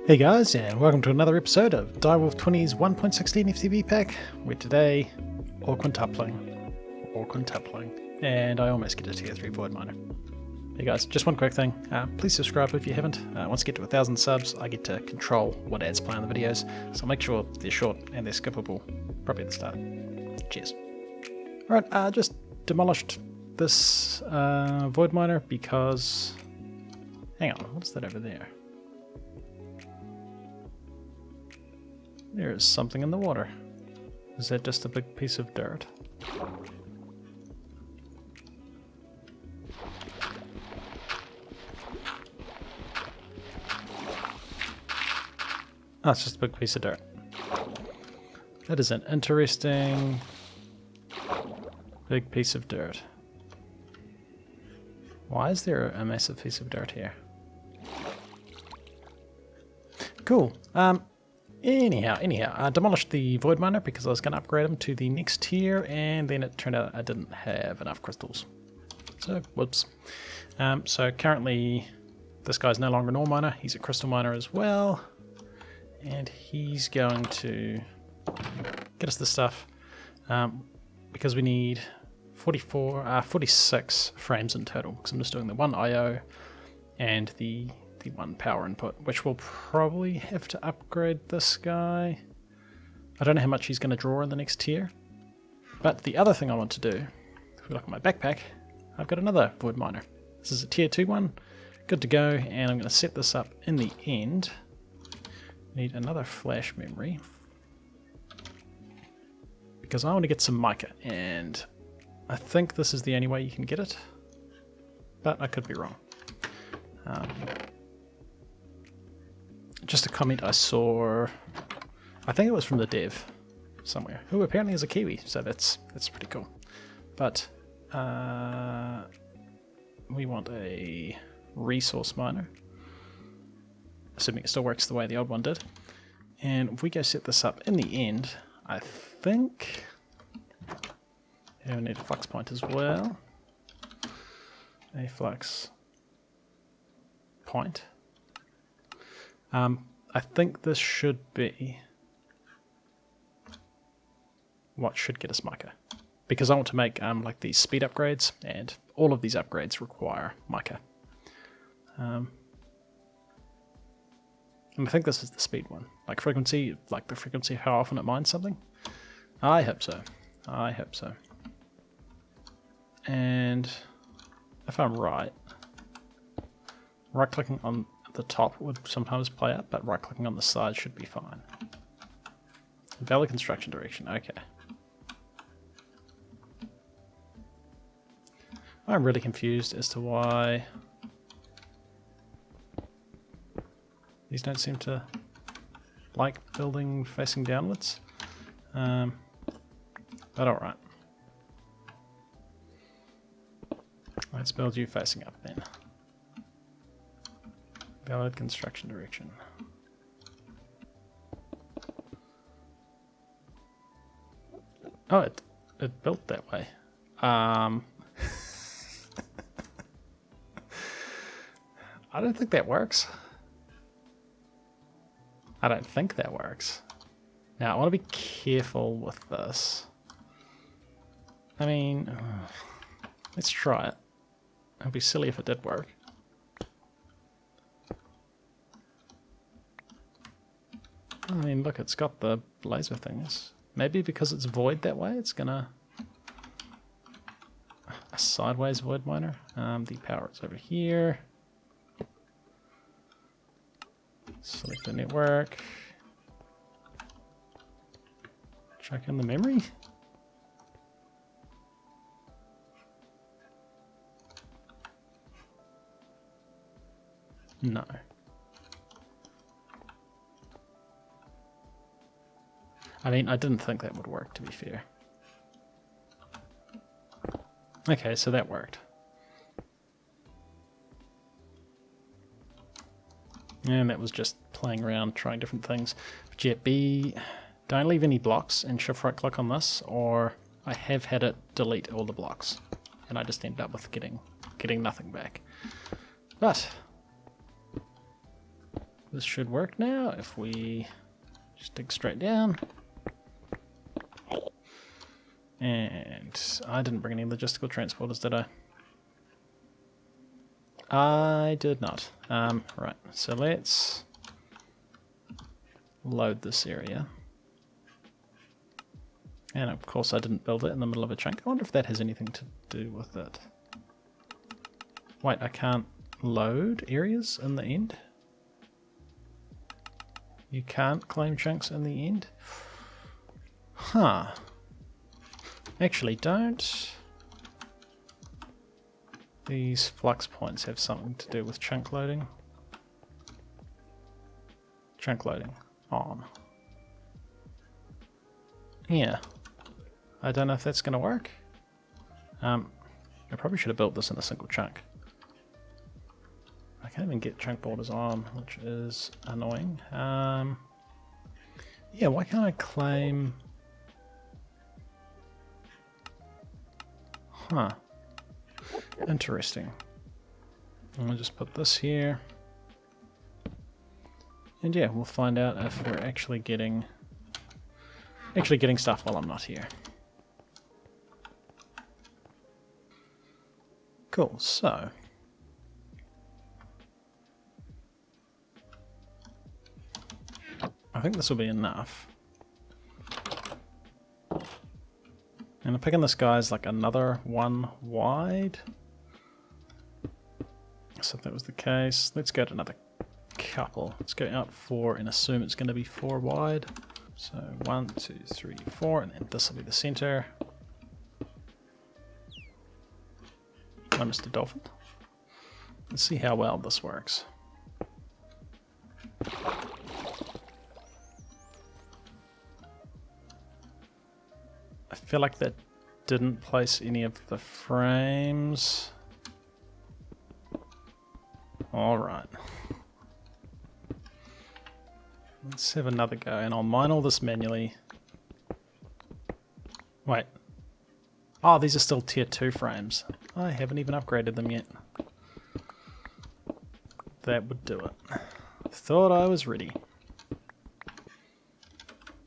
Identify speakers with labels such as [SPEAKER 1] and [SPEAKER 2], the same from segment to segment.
[SPEAKER 1] Hey guys, and welcome to another episode of Direwolf20's 1.16 FTB Pack, where today, Ore Quintupling, and I almost get a tier 3 void miner. Hey guys, just one quick thing, please subscribe if you haven't. Once I get to 1,000 subs, I get to control what ads play on the videos, so make sure they're short and they're skippable, probably at the start. Cheers. Alright, just demolished this void miner because... Hang on, what's that over there? There is something in the water. Is that just a big piece of dirt? Oh, it's just a big piece of dirt. That is an interesting big piece of dirt. Why is there a massive piece of dirt here? Cool. Anyhow, I demolished the void miner because I was going to upgrade him to the next tier, and then it turned out I didn't have enough crystals. So, whoops. So currently, this guy's no longer an ore miner, he's a crystal miner as well. And he's going to get us this stuff, because we need 46 frames in total, because I'm just doing the one IO and the one power input, which we'll probably have to upgrade this guy. I don't know how much he's going to draw in the next tier. But the other thing I want to do, if we look at my backpack, I've got another void miner. This is a tier 2 one, good to go, and I'm going to set this up in the end. Need another flash memory, because I want to get some mica, and I think this is the only way you can get it, but I could be wrong. Just a comment I saw, I think it was from the dev somewhere, who apparently is a Kiwi, so that's pretty cool. But we want a resource miner, assuming it still works the way the old one did. And if we go set this up in the end, I think we need a flux point as well. A flux point. I think this should be what should get us mica, because I want to make like these speed upgrades, and all of these upgrades require mica. And I think this is the speed one, like frequency, like the frequency how often it mines something. I hope so. I hope so. And if I'm right clicking on the top would sometimes play up, but right clicking on the side should be fine. Valid construction direction, okay. I'm really confused as to why these don't seem to like building facing downwards. But alright. Let's build you facing up then. Valid construction direction. Oh, it built that way. I don't think that works. I don't think that works. Now, I want to be careful with this. I mean, let's try it. It'd be silly if it did work. I mean, look, it's got the laser things. Maybe because it's void that way, it's gonna... A sideways void miner. The power is over here. Select the network. Check in the memory. No. I mean, I didn't think that would work, to be fair. Okay, so that worked. And that was just playing around, trying different things. But yeah, don't leave any blocks and shift right click on this, or I have had it delete all the blocks. And I just ended up with getting nothing back. But this should work now if we just dig straight down. And I didn't bring any logistical transporters, did I? I did not. Right, so let's load this area. And of course I didn't build it in the middle of a chunk. I wonder if that has anything to do with it. Wait, I can't load areas in the end? You can't claim chunks in the end? Huh. Actually, don't these flux points have something to do with chunk loading? Chunk loading on. Yeah. I don't know if that's going to work. I probably should have built this in a single chunk. I can't even get chunk borders on, which is annoying. Yeah, why can't I claim... Huh. Interesting. I'm gonna just put this here. And yeah, we'll find out if we're actually getting stuff while I'm not here. Cool, so I think this will be enough. And I'm picking this guy as like another one wide. So if that was the case, let's go to another couple. Let's go out 4 and assume it's going to be 4 wide. So 1, 2, 3, 4, and then this will be the center. Hi, Mr. Dolphin. Let's see how well this works. I feel like that didn't place any of the frames. All right. Let's have another go, and I'll mine all this manually. Wait. Oh, these are still tier 2 frames. I haven't even upgraded them yet. That would do it. Thought I was ready.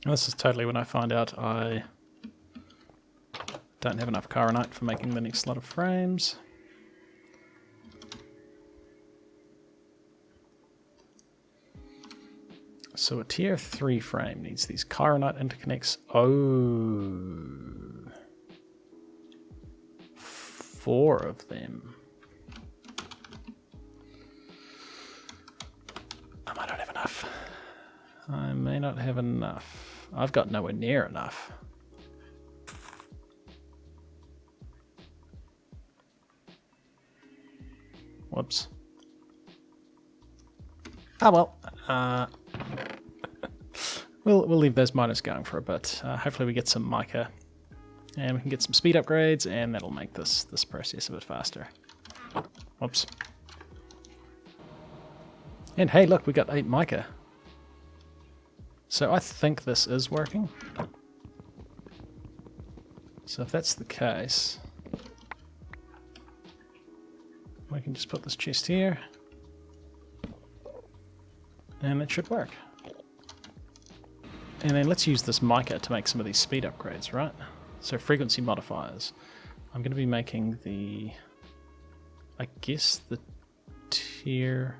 [SPEAKER 1] And this is totally when I find out I don't have enough Chironite for making the next lot of frames. So a tier 3 frame needs these Chironite interconnects. Oh, 4 of them. I might not have enough. I may not have enough. I've got nowhere near enough. Whoops. Ah well. We'll leave those miners going for a bit. Hopefully we get some mica, and we can get some speed upgrades, and that'll make this process a bit faster. Whoops. And hey, look, we got 8 mica. So I think this is working. So if that's the case, we can just put this chest here, and it should work. And then let's use this mica to make some of these speed upgrades, right? So frequency modifiers. I'm going to be making the, I guess the tier.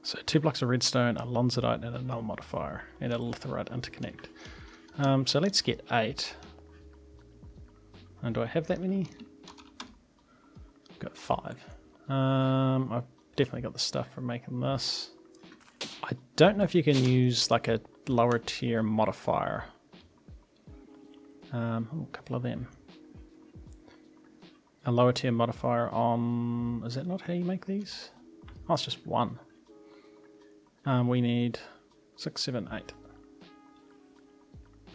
[SPEAKER 1] So 2 blocks of redstone, a lonzidite, and a null modifier, and a litherite interconnect. So let's get 8. And do I have that many? I've got 5. I've definitely got the stuff for making this. I don't know if you can use like a lower tier modifier. A couple of them. A lower tier modifier on... Is that not how you make these? Oh, it's just 1. We need 6, 7, 8.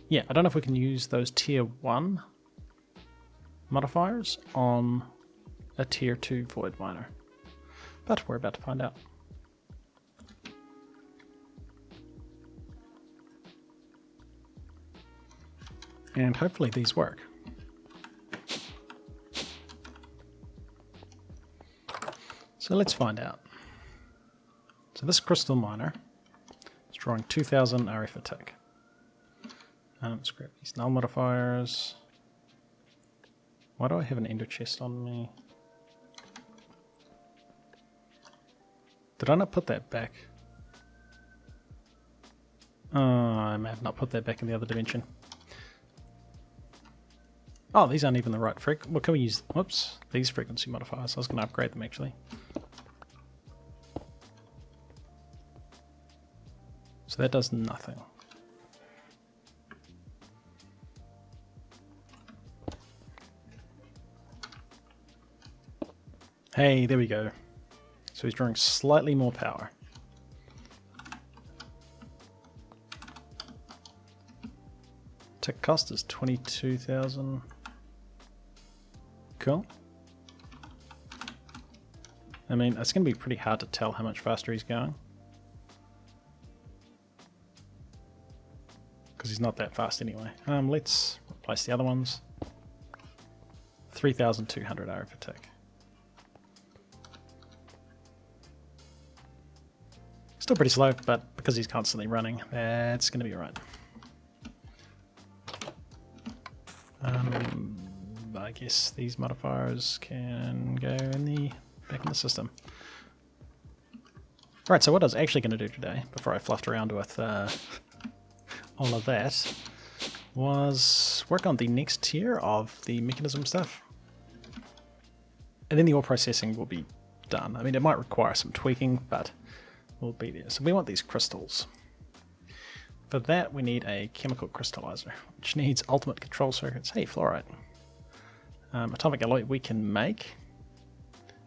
[SPEAKER 1] Yeah, I don't know if we can use those tier 1 modifiers on a tier 2 void miner. But we're about to find out. And hopefully these work. So let's find out. So this crystal miner is drawing 2000 RF a tick. Let's grab these null modifiers. Why do I have an ender chest on me? Did I not put that back? Oh, I may have not put that back in the other dimension. Oh, these aren't even the right frequency. What can we use? Whoops, these frequency modifiers. I was going to upgrade them actually. So that does nothing. Hey, there we go. So he's drawing slightly more power. Tick cost is 22,000. Cool. I mean, it's going to be pretty hard to tell how much faster he's going. Because he's not that fast anyway. Let's replace the other ones. 3,200 RF a tick. Still pretty slow, but because he's constantly running, that's going to be alright. I guess these modifiers can go in the back in the system. Alright, so what I was actually going to do today, before I fluffed around with all of that, was work on the next tier of the mechanism stuff. And then the ore processing will be done. I mean, it might require some tweaking, but we'll be there. So we want these crystals. For that, we need a chemical crystallizer, which needs ultimate control circuits. Hey, fluorite. Atomic alloy we can make.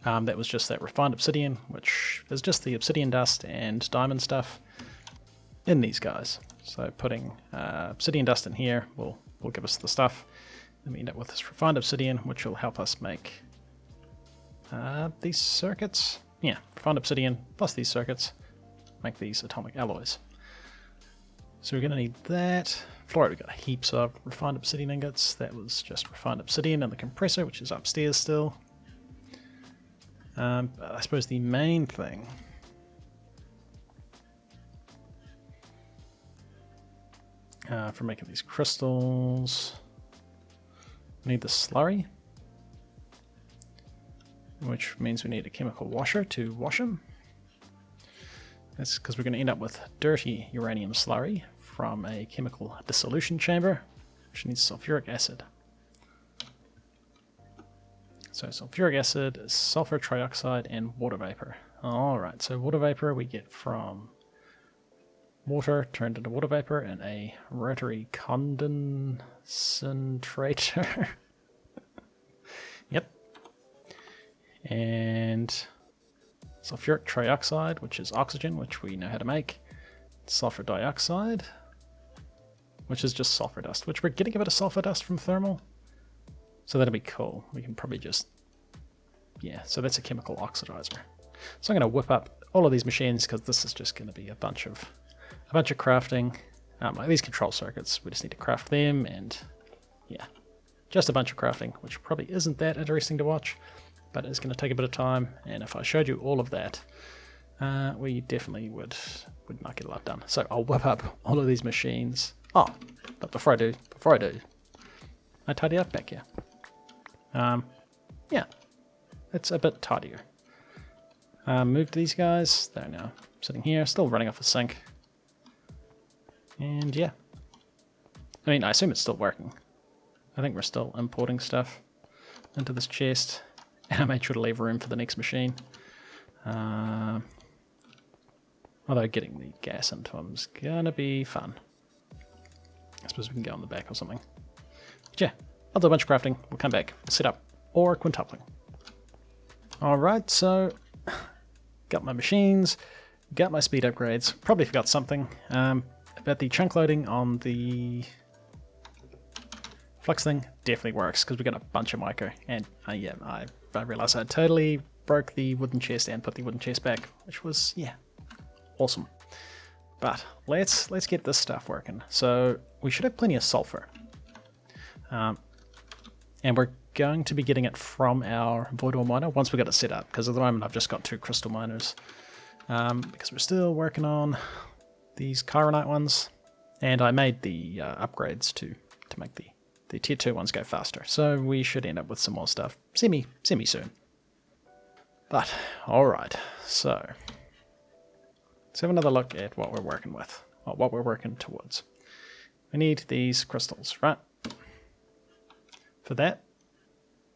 [SPEAKER 1] That was just that refined obsidian, which is just the obsidian dust and diamond stuff in these guys. So putting obsidian dust in here will give us the stuff. Then we end up with this refined obsidian, which will help us make these circuits. Yeah, refined obsidian plus these circuits make these atomic alloys. So we're going to need that. Fluorite, we've got heaps of refined obsidian ingots. That was just refined obsidian and the compressor, which is upstairs still. But I suppose the main thing for making these crystals, we need the slurry, which means we need a chemical washer to wash them. That's because we're going to end up with dirty uranium slurry from a chemical dissolution chamber, which needs sulfuric acid. So sulfuric acid is sulfur trioxide and water vapor. Alright, so water vapor we get from water turned into water vapor in a rotary condensator. Yep. And sulfuric trioxide, which is oxygen, which we know how to make. Sulfur dioxide, which is just sulfur dust, which we're getting a bit of sulfur dust from thermal. So that'll be cool. We can probably just, yeah, so that's a chemical oxidizer. So I'm going to whip up all of these machines because this is just going to be a bunch of crafting. Like these control circuits, we just need to craft them, and yeah, just a bunch of crafting, which probably isn't that interesting to watch, but it's going to take a bit of time. And if I showed you all of that, we definitely would not get a lot done. So I'll whip up all of these machines. Oh, but before I do, I tidy up back here. Yeah, it's a bit tidier. Moved these guys. They're now sitting here, still running off a sink. And yeah, I mean, I assume it's still working. I think we're still importing stuff into this chest. And I made sure to leave room for the next machine. Although getting the gas into them is gonna be fun. I suppose we can go on the back or something. But yeah, I'll do a bunch of crafting. We'll come back, set up ore quintupling. Alright, so got my machines, got my speed upgrades. Probably forgot something about the chunk loading on the flux thing. Definitely works because we got a bunch of micro. And yeah, I realized I totally broke the wooden chest and put the wooden chest back, which was, yeah, awesome. But let's get this stuff working. So we should have plenty of sulfur. And we're going to be getting it from our void ore miner once we got it set up, because at the moment I've just got 2 crystal miners because we're still working on these chironite ones, and I made the upgrades to make the tier 2 ones go faster, so we should end up with some more stuff semi soon. But alright, so let's have another look at what we're working with, or what we're working towards. We need these crystals, right? For that,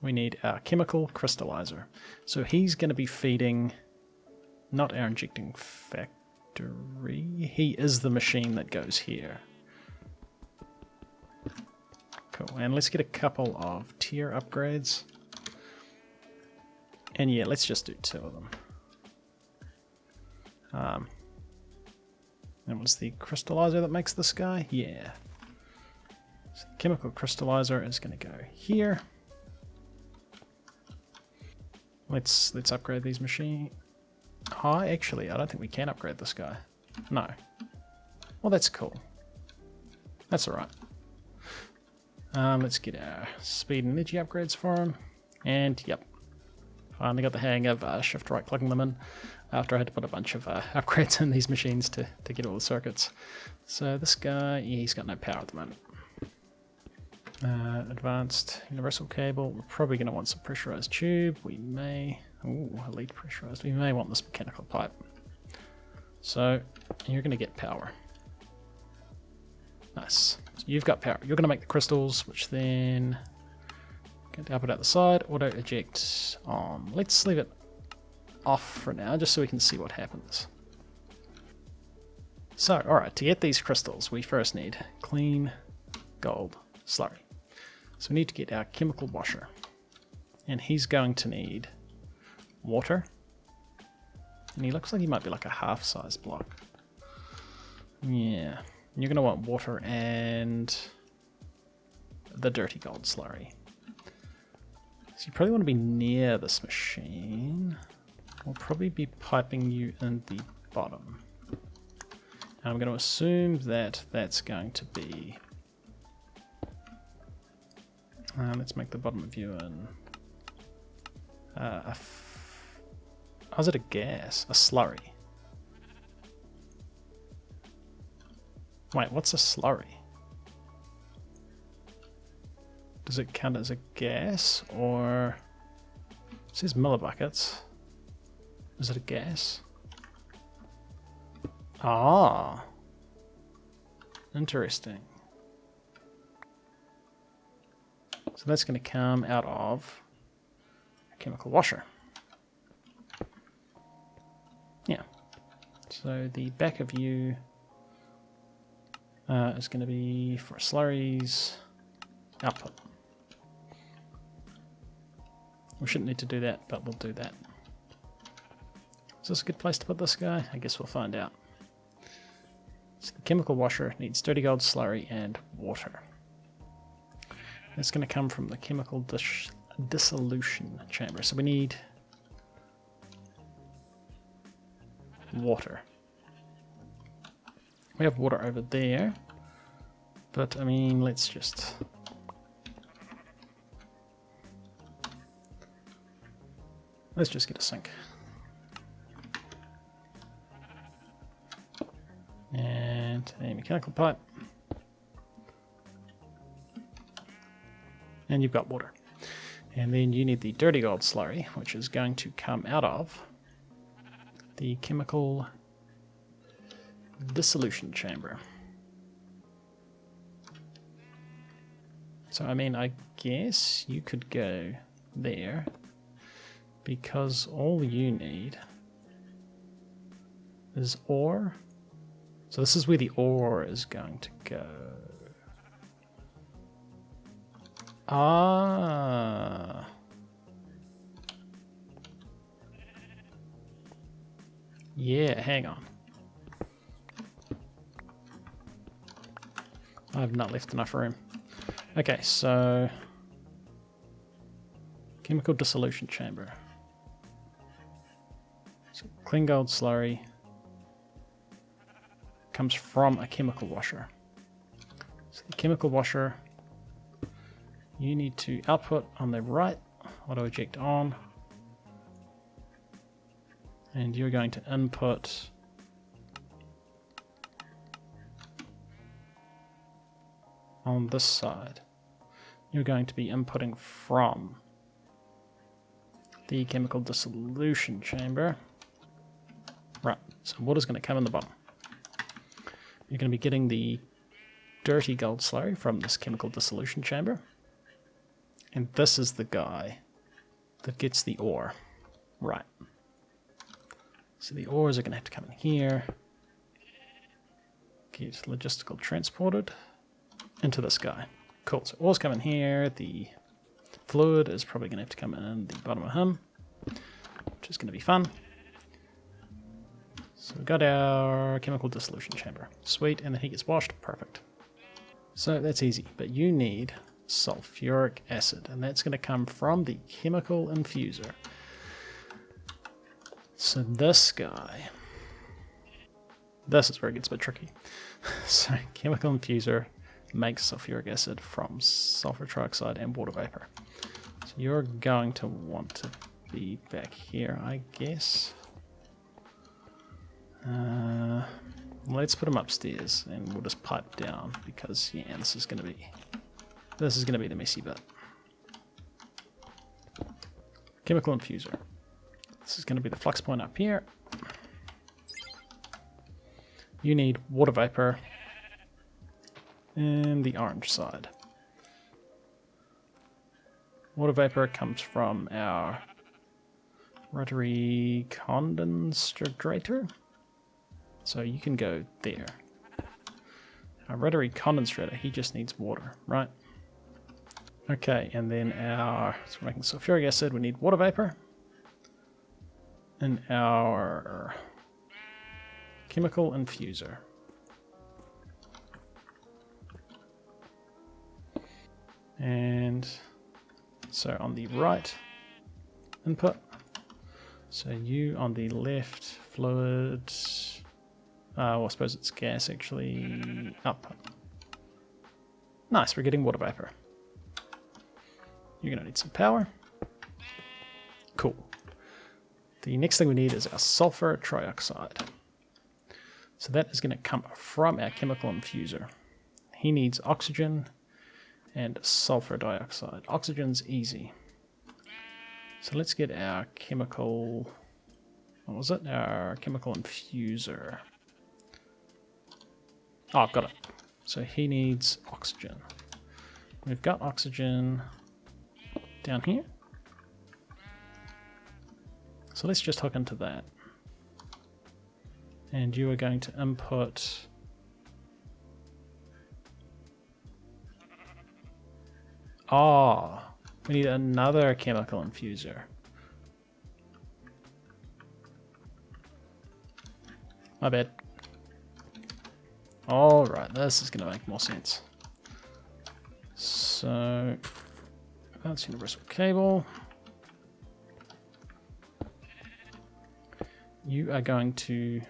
[SPEAKER 1] we need our chemical crystallizer. So he's going to be feeding, not our injecting factory, he is the machine that goes here. Cool, and let's get a couple of tier upgrades. And yeah, let's just do 2 of them. That was the crystallizer that makes this guy? Yeah. So the chemical crystallizer is going to go here. Let's upgrade these machines. Oh, actually, I don't think we can upgrade this guy. No. Well, that's cool. That's alright. Let's get our speed and energy upgrades for him. And, yep. Finally got the hang of shift right clicking them in after I had to put a bunch of upgrades in these machines to get all the circuits. So this guy, yeah, he's got no power at the moment. Advanced universal cable. We're probably going to want some pressurized tube. We may... Ooh, elite pressurized. We may want this mechanical pipe. So you're going to get power. Nice. So you've got power. You're going to make the crystals, which then... Going to up it out the side. Auto eject on. Let's leave it off for now, just so we can see what happens. So, alright, to get these crystals, we first need clean gold slurry. So we need to get our chemical washer. And he's going to need water. And he looks like he might be like a half-size block. Yeah. You're going to want water and the dirty gold slurry. So you probably want to be near this machine. We'll probably be piping you in the bottom. And I'm going to assume that that's going to be... let's make the bottom of you in... oh, is it a gas? A slurry. Wait, what's a slurry? Does it count as a gas, or... It says millibuckets. Is it a gas? Ah. Interesting. So that's going to come out of a chemical washer. Yeah. So the back of you is going to be for slurries output. We shouldn't need to do that, but we'll do that. Is this a good place to put this guy? I guess we'll find out. So the chemical washer needs dirty gold slurry and water. It's going to come from the chemical dissolution chamber. So we need water. We have water over there, but I mean, let's just... Let's just get a sink. And a mechanical pipe. And you've got water. And then you need the dirty gold slurry, which is going to come out of the chemical dissolution chamber. So, I mean, I guess you could go there, because all you need is ore. So this is where the ore is going to go. Ah. Yeah, hang on. I've not left enough room. Okay, so chemical dissolution chamber. So clean gold slurry comes from a chemical washer. So the chemical washer, you need to output on the right, auto eject on, And you're going to input on this side. You're going to be inputting from the chemical dissolution chamber. Right, so water's going to come in the bottom. You're going to be getting the dirty gold slurry from this chemical dissolution chamber. And this is the guy that gets the ore. Right. So the ores are going to have to come in here, get logistical transported into this guy. Cool, so ores come in here, the fluid is probably going to have to come in the bottom of him, which is going to be fun. So we've got our chemical dissolution chamber. Sweet, and then he gets washed. Perfect. So that's easy, but you need sulfuric acid, and that's going to come from the chemical infuser. So this guy, this is where it gets a bit tricky. So chemical infuser makes sulfuric acid from sulfur trioxide and water vapor. So you're going to want to be back here, I guess. Let's put him upstairs, and we'll just pipe down because yeah, this is going to be the messy bit. Chemical infuser. This is going to be the flux point up here. You need water vapor in the orange side. Water vapor comes from our rotary condensator. So you can go there. Our rotary condensator, he just needs water, right? Okay, and then so we're making sulfuric acid, we need water vapor. In our chemical infuser. And so on the right input, so you on the left fluid, well, I suppose it's gas actually, output. Nice, we're getting water vapor. You're going to need some power. Cool. The next thing we need is our sulfur trioxide. So that is going to come from our chemical infuser. He needs oxygen and sulfur dioxide. Oxygen's easy. So let's get our chemical, what was it? Our chemical infuser. Oh, I've got it. So he needs oxygen. We've got oxygen down here. So let's just hook into that. And you are going to input we need another chemical infuser. My bad. Alright, this is going to make more sense. So, that's universal cable. You are going to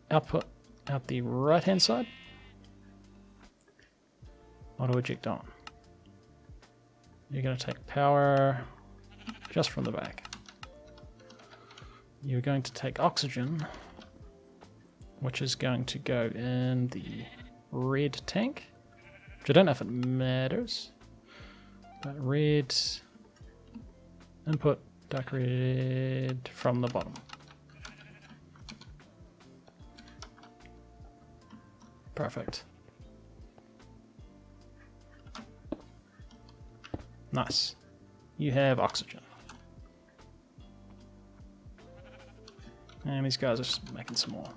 [SPEAKER 1] output out the right hand side. Auto eject on. You're going to take power just from the back. You're going to take oxygen, which is going to go in the red tank, which I don't know if it matters. But red input, dark red from the bottom. Perfect. Nice. You have oxygen. And these guys are just making some more.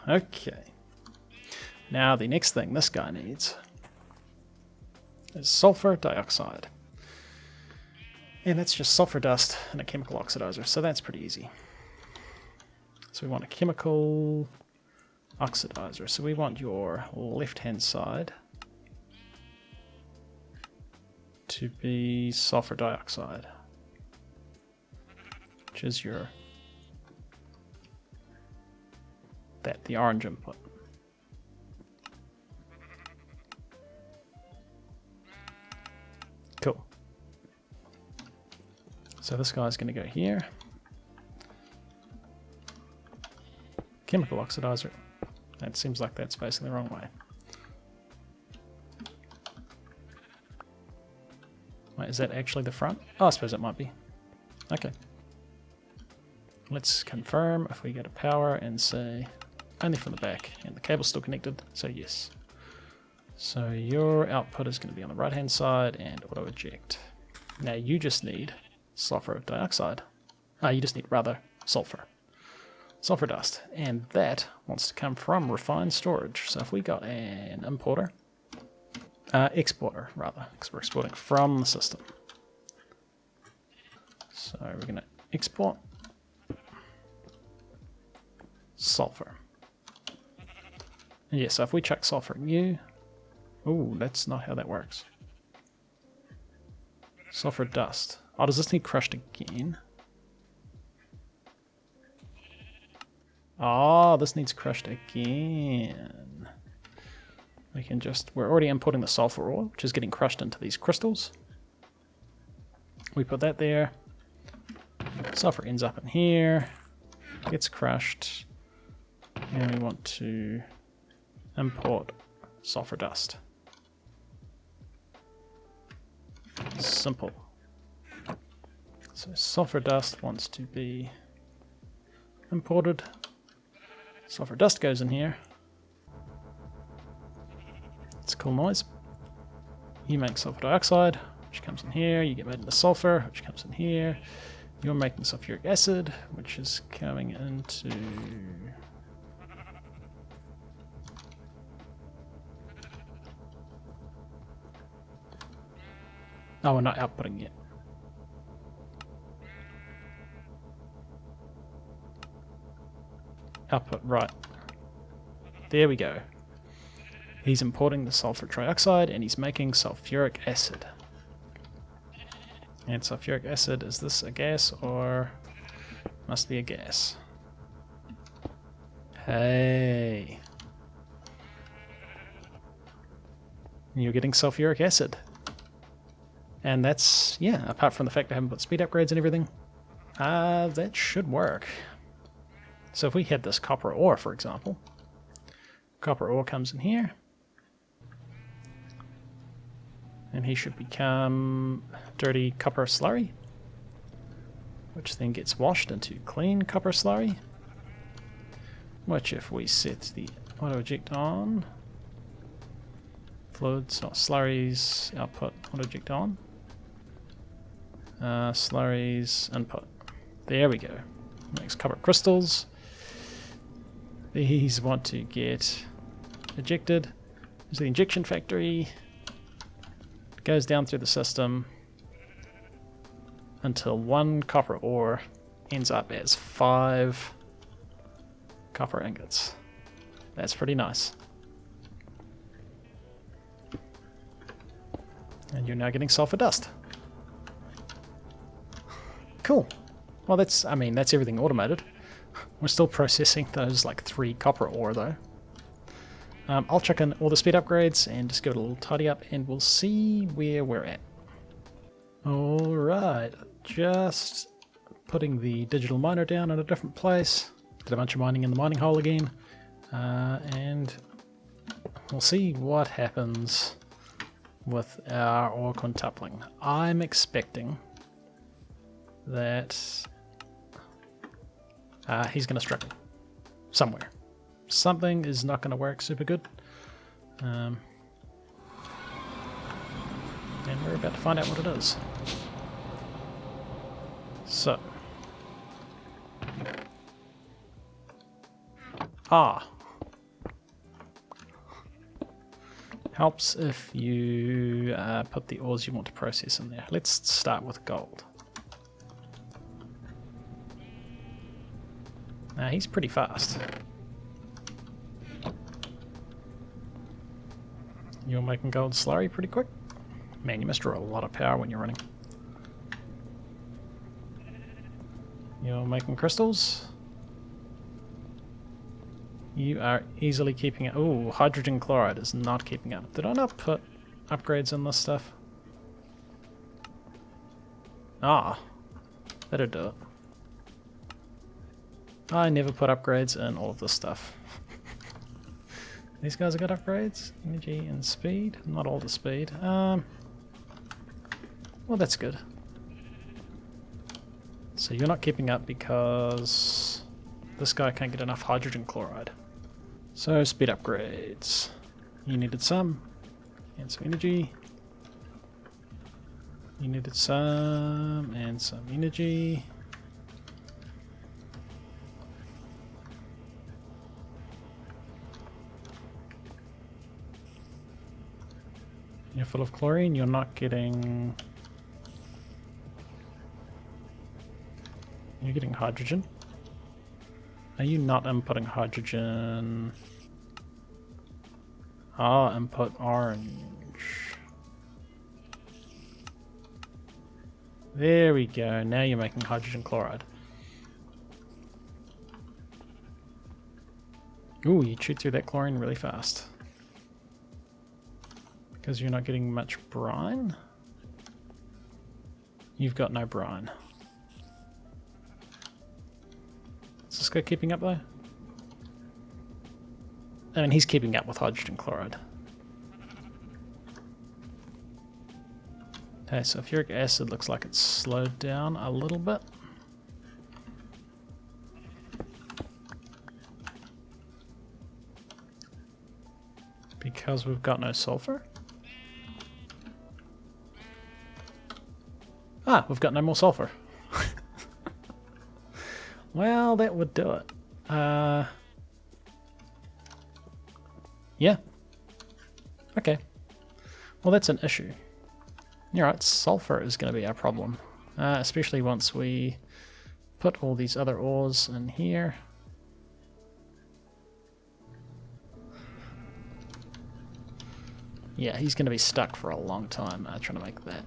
[SPEAKER 1] Okay. Now the next thing this guy needs is sulfur dioxide. And that's just sulfur dust and a chemical oxidizer, so that's pretty easy. So we want a chemical oxidizer. So we want your left-hand side to be sulfur dioxide, which is the orange input. So this guy's going to go here. Chemical oxidizer. That seems like that's facing the wrong way. Wait, is that actually the front? Oh, I suppose it might be. Okay. Let's confirm if we go to power and say only from the back, and the cable's still connected, so yes. So your output is going to be on the right hand side and auto eject. Now you just need sulfur dioxide. You just need rather sulfur dust, and that wants to come from refined storage. So if we got an importer, exporter rather, because we're exporting from the system. So we're going to export sulfur. And yeah, so if we chuck sulfur new, oh, that's not how that works. Sulfur dust. Oh, does this need crushed again? Oh, this needs crushed again. We can just, we're already importing the sulfur ore, which is getting crushed into these crystals. We put that there. Sulfur ends up in here, gets crushed, and we want to import sulfur dust. Simple. So sulfur dust wants to be imported. Sulfur dust goes in here. It's a cool noise. You make sulfur dioxide, which comes in here. You get made into sulfur, which comes in here. You're making sulfuric acid, which is coming into... Oh, we're not outputting yet. Output, right. There we go. He's importing the sulfur trioxide and he's making sulfuric acid. And sulfuric acid, is this a gas or must be a gas? Hey. You're getting sulfuric acid. And that's, yeah, apart from the fact I haven't put speed upgrades and everything, that should work. So if we had this copper ore, for example, copper ore comes in here, and he should become dirty copper slurry, which then gets washed into clean copper slurry, which if we set the auto eject on, fluids, not slurries, output, auto eject on, slurries, input. There we go. Makes copper crystals. These want to get ejected. There's the injection factory. It goes down through the system until one copper ore ends up as 5 copper ingots. That's pretty nice. And you're now getting sulfur dust. Cool. Well, that's, I mean, that's everything automated. We're still processing those like 3 copper ore though. I'll check in all the speed upgrades and just give it a little tidy up and we'll see where we're at. Alright, just putting the digital miner down in a different place. Did a bunch of mining in the mining hole again. And we'll see what happens with our ore quintupling. I'm expecting that he's going to struggle somewhere. Something is not going to work super good. And we're about to find out what it is. So. Helps if you put the ores you want to process in there. Let's start with gold. Now he's pretty fast. You're making gold slurry pretty quick. Man, you must draw a lot of power when you're running. You're making crystals. You are easily keeping it. Oh, hydrogen chloride is not keeping up. Did I not put upgrades in this stuff? That'll do it. I never put upgrades in all of this stuff. These guys have got upgrades. Energy and speed. Not all the speed. Well, that's good. So you're not keeping up because this guy can't get enough hydrogen chloride. So speed upgrades. You needed some. And some energy. You needed some and some energy. You're full of chlorine, you're not getting... You're getting hydrogen. Are you not inputting hydrogen? Ah, input orange. There we go, now you're making hydrogen chloride. Ooh, you chewed through that chlorine really fast. Because you're not getting much brine? You've got no brine. Is this guy keeping up though? I mean, he's keeping up with hydrogen chloride. Okay, sulfuric acid looks like it's slowed down a little bit. Because we've got no sulfur? Ah, we've got no more sulfur. Well, that would do it. Yeah. Okay. Well, that's an issue. You're right, sulfur is going to be our problem. Especially once we put all these other ores in here. Yeah, he's going to be stuck for a long time trying to make that.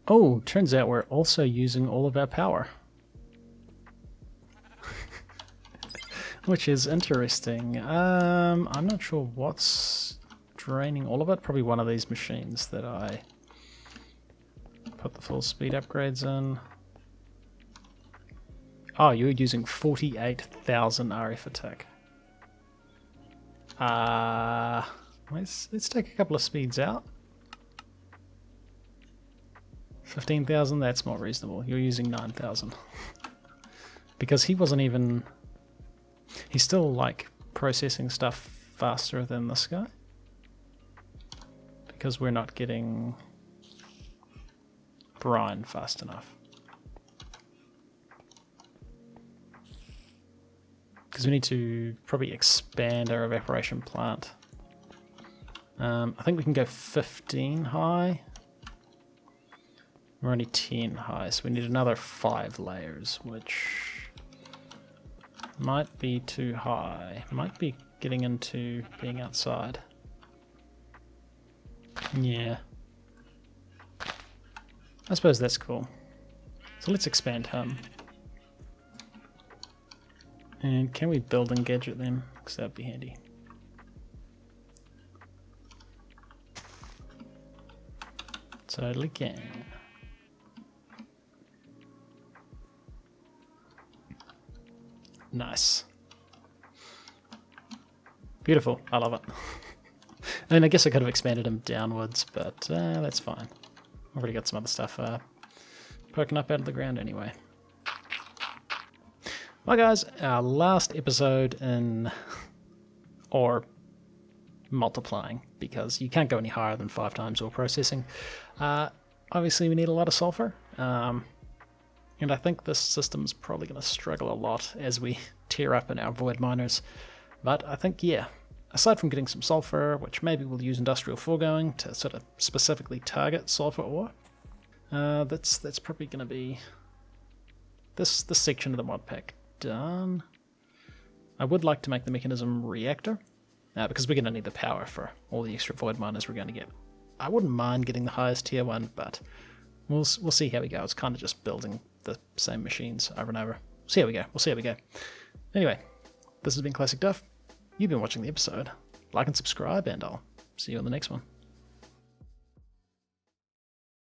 [SPEAKER 1] Oh, turns out we're also using all of our power. Which is interesting. I'm not sure what's draining all of it. Probably one of these machines that I put the full speed upgrades in. Oh, you're using 48,000 RF attack. Let's take a couple of speeds out. 15,000, that's more reasonable. You're using 9,000. Because he wasn't even... He's still, like, processing stuff faster than this guy. Because we're not getting brine fast enough. Because we need to probably expand our evaporation plant. I think we can go 15 high. We're only 10 high, so we need another 5 layers, which might be too high. Might be getting into being outside. Yeah. I suppose that's cool. So let's expand him. And can we build and gadget them? Because that would be handy. Totally can. Nice. Beautiful. I love it. I mean, I guess I could have expanded him downwards, but that's fine. I've already got some other stuff poking up out of the ground anyway. Well, guys, our last episode in ore multiplying, because you can't go any higher than 5 times ore processing. Obviously, we need a lot of sulfur. And I think this system's probably going to struggle a lot as we tear up in our void miners. But I think, yeah, aside from getting some sulfur, which maybe we'll use industrial foregoing to sort of specifically target sulfur ore, that's probably going to be this section of the mod pack done. I would like to make the Mekanism reactor, because we're going to need the power for all the extra void miners we're going to get. I wouldn't mind getting the highest tier one, but we'll see how we go. It's kind of just building the same machines over and over. See how we go. We'll see how we go. Anyway, this has been ClassicDuff. You've been watching the episode. Like and subscribe, and I'll See you on the next one.